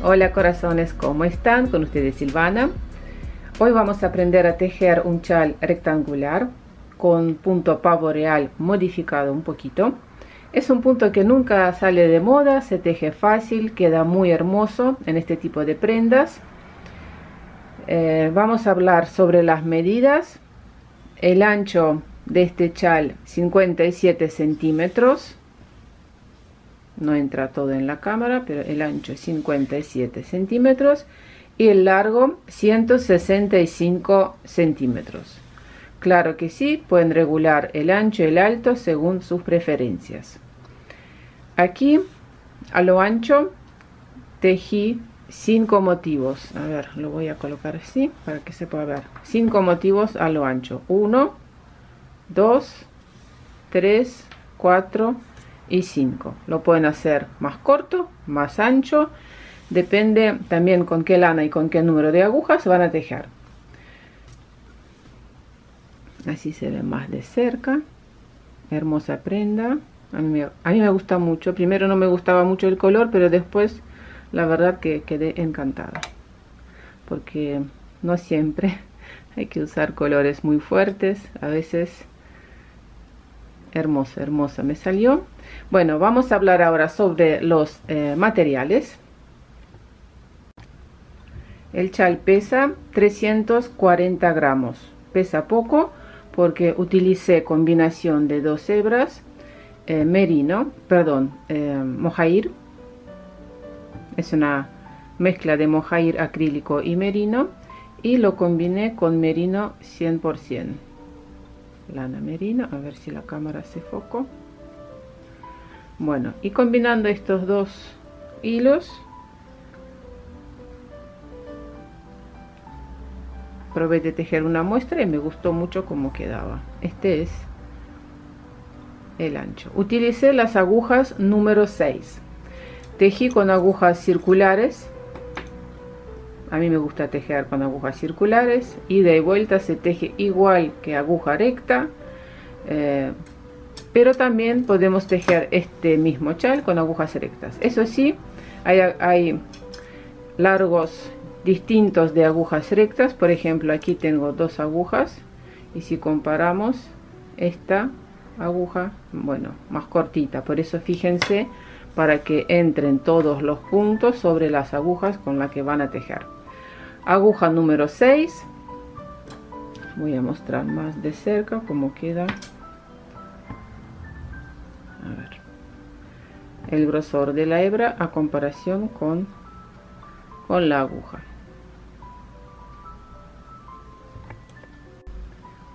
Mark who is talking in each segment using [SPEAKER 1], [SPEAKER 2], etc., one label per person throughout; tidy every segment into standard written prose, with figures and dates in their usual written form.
[SPEAKER 1] Hola corazones, ¿cómo están? Con ustedes Silvana. Hoy vamos a aprender a tejer un chal rectangular con punto pavo real modificado un poquito. Es un punto que nunca sale de moda, se teje fácil, queda muy hermoso en este tipo de prendas. Vamos a hablar sobre las medidas. El ancho de este chal 57 centímetros. No entra todo en la cámara, pero el ancho es 57 centímetros y el largo 165 centímetros. Claro que sí, pueden regular el ancho y el alto según sus preferencias. Aquí a lo ancho tejí 5 motivos. A ver, lo voy a colocar así para que se pueda ver. 5 motivos a lo ancho. 1, 2, 3, 4 y 5. Lo pueden hacer más corto, más ancho, depende también con qué lana y con qué número de agujas van a tejer. Así se ve más de cerca. Hermosa prenda. A mí me gusta mucho. Primero no me gustaba mucho el color, pero después la verdad que quedé encantada, porque no siempre hay que usar colores muy fuertes. A veces hermosa, hermosa me salió. Bueno, vamos a hablar ahora sobre los materiales. El chal pesa 340 gramos. Pesa poco porque utilicé combinación de 2 hebras, mohair. Es una mezcla de mohair acrílico y merino, y lo combiné con merino 100%. Lana merino, a ver si la cámara hace foco. Bueno, y combinando estos dos hilos, probé de tejer una muestra y me gustó mucho cómo quedaba. Este es el ancho. Utilicé las agujas número 6. Tejí con agujas circulares. A mí me gusta tejer con agujas circulares. Ida y vuelta se teje igual que aguja recta. Pero también podemos tejer este mismo chal con agujas rectas. Eso sí, hay largos distintos de agujas rectas. Por ejemplo, aquí tengo 2 agujas, y si comparamos esta aguja, bueno, más cortita. Por eso fíjense, para que entren todos los puntos sobre las agujas con las que van a tejer. Aguja número 6. Voy a mostrar más de cerca cómo queda. A ver, el grosor de la hebra a comparación con la aguja.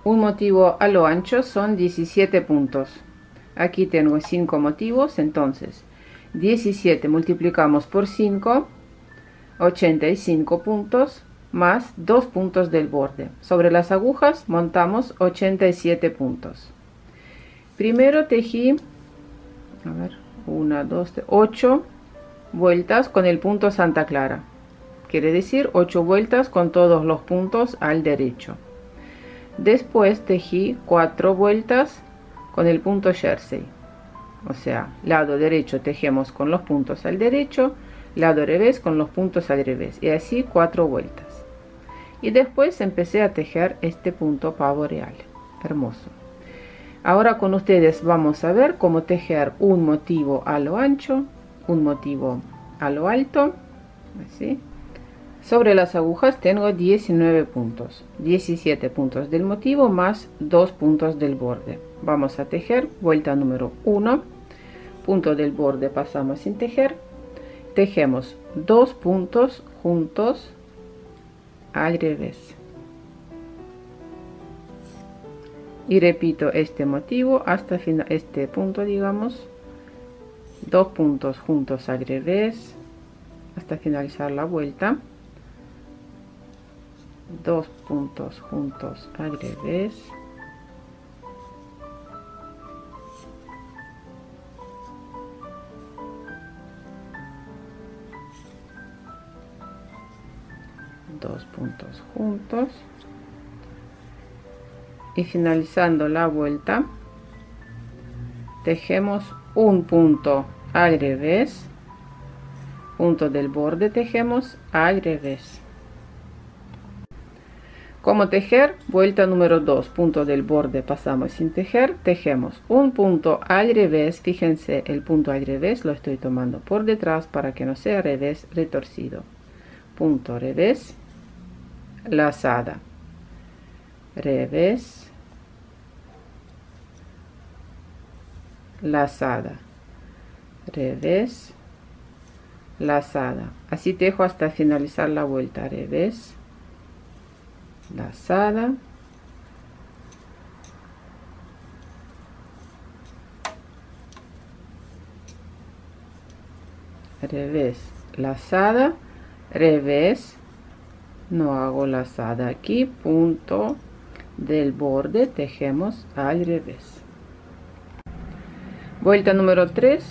[SPEAKER 1] Un motivo a lo ancho son 17 puntos. Aquí tengo 5 motivos, entonces 17 multiplicamos por 5, 85 puntos, más 2 puntos del borde. Sobre las agujas montamos 87 puntos. Primero tejí, a ver, 1, 2, 3, 8 vueltas con el punto Santa Clara. Quiere decir 8 vueltas con todos los puntos al derecho. Después tejí 4 vueltas con el punto Jersey. O sea, lado derecho tejemos con los puntos al derecho, lado revés con los puntos al revés, y así 4 vueltas. Y después empecé a tejer este punto pavo real. Hermoso. Ahora con ustedes vamos a ver cómo tejer un motivo a lo ancho, un motivo a lo alto, así. Sobre las agujas tengo 19 puntos, 17 puntos del motivo más 2 puntos del borde. Vamos a tejer vuelta número 1, punto del borde pasamos sin tejer, tejemos 2 puntos juntos al revés. Y repito este motivo hasta este punto, digamos, 2 puntos juntos al revés hasta finalizar la vuelta. 2 puntos juntos al revés, dos puntos juntos, y finalizando la vuelta tejemos un punto al revés punto del borde tejemos al revés. Como tejer, vuelta número 2, punto del borde pasamos sin tejer, tejemos un punto al revés. Fíjense, el punto al revés lo estoy tomando por detrás para que no sea revés retorcido. Punto revés, lazada, revés, lazada, revés, lazada. Así tejo hasta finalizar la vuelta. Revés, lazada, revés, lazada, revés, no hago lazada aquí, punto del borde tejemos al revés. Vuelta número 3,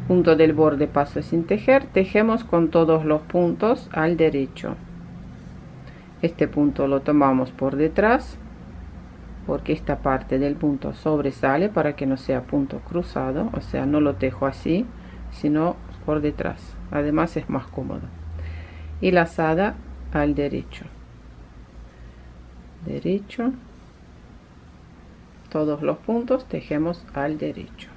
[SPEAKER 1] punto del borde paso sin tejer, tejemos con todos los puntos al derecho. Este punto lo tomamos por detrás porque esta parte del punto sobresale para que no sea punto cruzado, o sea, no lo tejo así, sino por detrás. Además es más cómodo. Y lazada al derecho. Derecho. Todos los puntos tejemos al derecho.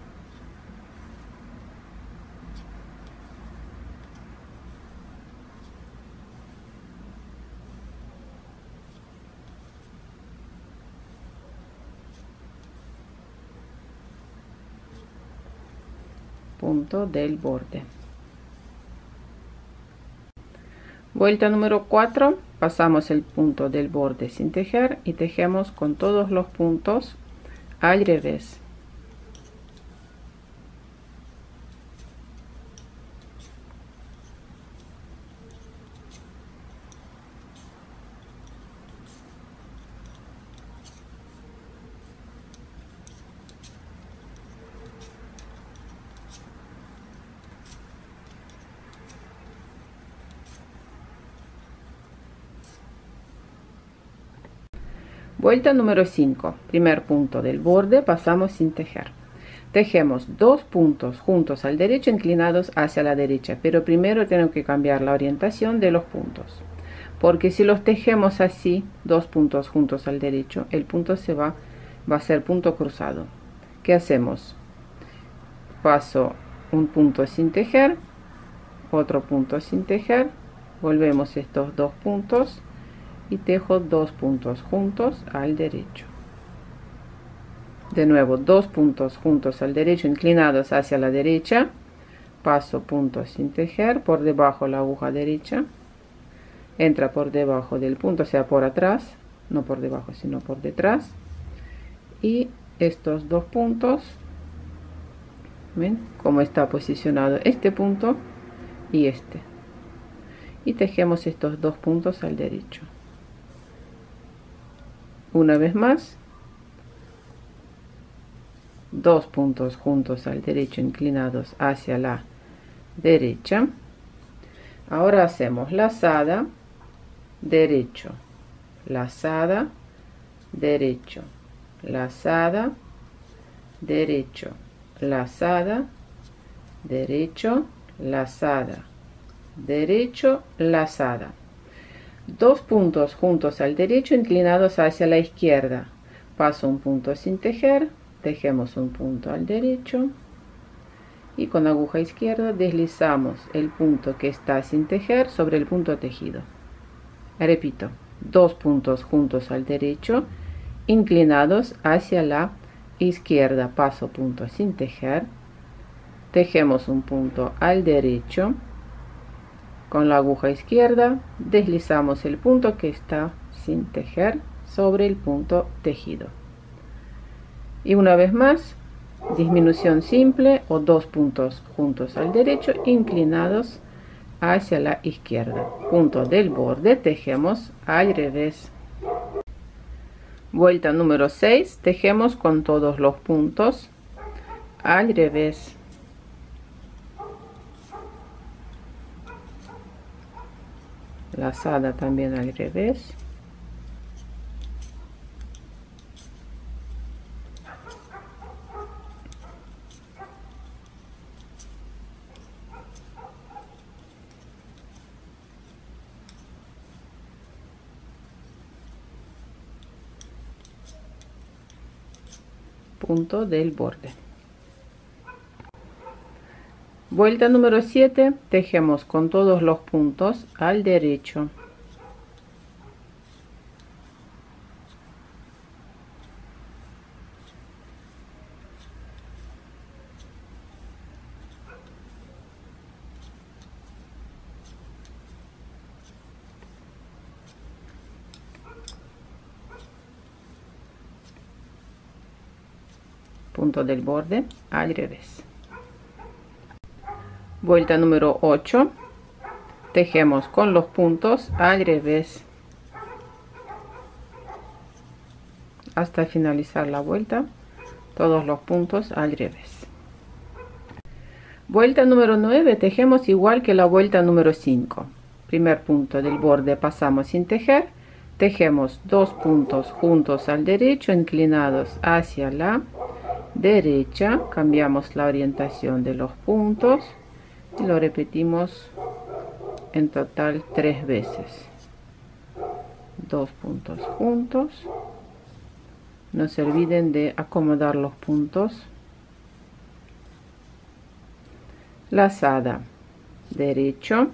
[SPEAKER 1] Punto del borde. Vuelta número 4, pasamos el punto del borde sin tejer y tejemos con todos los puntos al revés. Vuelta número 5, primer punto del borde, pasamos sin tejer. Tejemos dos puntos juntos al derecho inclinados hacia la derecha, pero primero tengo que cambiar la orientación de los puntos. Porque si los tejemos así, dos puntos juntos al derecho, el punto va a ser punto cruzado. ¿Qué hacemos? Paso un punto sin tejer, otro punto sin tejer, volvemos estos dos puntos y tejo dos puntos juntos al derecho. De nuevo, dos puntos juntos al derecho inclinados hacia la derecha, paso punto sin tejer, por debajo la aguja derecha, entra por debajo del punto, o sea por atrás, no por debajo sino por detrás, y estos dos puntos, ¿ven cómo está posicionado este punto y este? Y tejemos estos dos puntos al derecho. Una vez más, dos puntos juntos al derecho inclinados hacia la derecha. Ahora hacemos lazada, derecho, lazada, derecho, lazada, derecho, lazada, derecho, lazada, derecho, lazada. Dos puntos juntos al derecho inclinados hacia la izquierda. Paso un punto sin tejer, tejemos un punto al derecho y con aguja izquierda deslizamos el punto que está sin tejer sobre el punto tejido. Repito, dos puntos juntos al derecho inclinados hacia la izquierda, paso punto sin tejer, tejemos un punto al derecho, con la aguja izquierda deslizamos el punto que está sin tejer sobre el punto tejido. Y una vez más, disminución simple o dos puntos juntos al derecho inclinados hacia la izquierda. Punto del borde tejemos al revés. Vuelta número 6, tejemos con todos los puntos al revés. Lazada también al revés. punto del borde. Vuelta número 7, tejemos con todos los puntos al derecho. Punto del borde al revés. Vuelta número 8, tejemos con los puntos al revés hasta finalizar la vuelta, todos los puntos al revés. Vuelta número 9, tejemos igual que la vuelta número 5. Primer punto del borde pasamos sin tejer, tejemos 2 puntos juntos al derecho, inclinados hacia la derecha, cambiamos la orientación de los puntos y lo repetimos en total 3 veces. 2 puntos juntos, no se olviden de acomodar los puntos, lazada, derecho,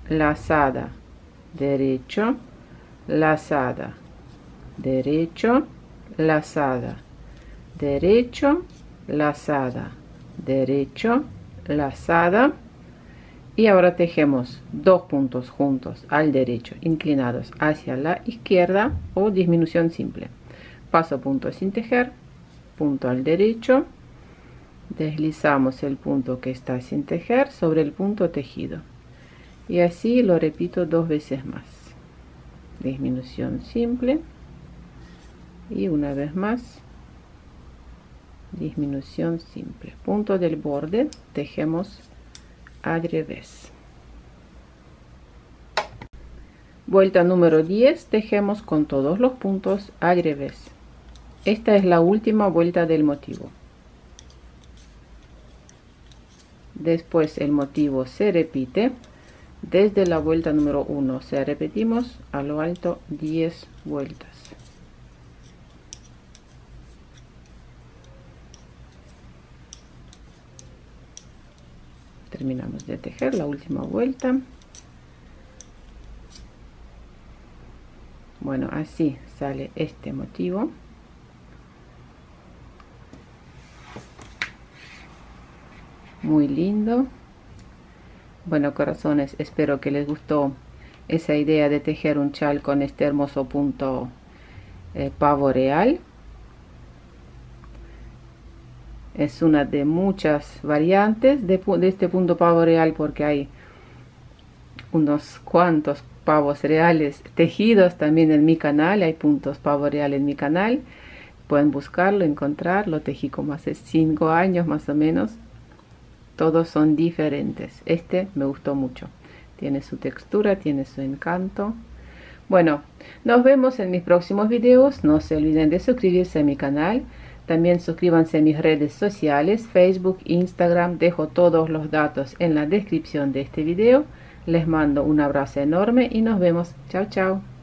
[SPEAKER 1] lazada, derecho, lazada, derecho, lazada, derecho, lazada, derecho, lazada, y ahora tejemos 2 puntos juntos al derecho, inclinados hacia la izquierda o disminución simple. Paso punto sin tejer, punto al derecho, deslizamos el punto que está sin tejer sobre el punto tejido y así lo repito 2 veces más. Disminución simple y una vez más disminución simple, punto del borde, tejemos al revés. Vuelta número 10, tejemos con todos los puntos al revés. Esta es la última vuelta del motivo. Después el motivo se repite desde la vuelta número 1, o sea, repetimos a lo alto 10 vueltas. Terminamos de tejer la última vuelta. Bueno, así sale este motivo. Muy lindo. Bueno, corazones, espero que les gustó esa idea de tejer un chal con este hermoso punto pavo real. Es una de muchas variantes de este punto pavo real, porque hay unos cuantos pavos reales tejidos también en mi canal. Hay puntos pavo real en mi canal, pueden buscarlo, encontrarlo. Tejí como hace 5 años más o menos. Todos son diferentes. Este me gustó mucho, tiene su textura, tiene su encanto. Bueno, nos vemos en mis próximos videos. No se olviden de suscribirse a mi canal. También suscríbanse a mis redes sociales, Facebook, Instagram. Dejo todos los datos en la descripción de este video. Les mando un abrazo enorme y nos vemos. Chao, chao.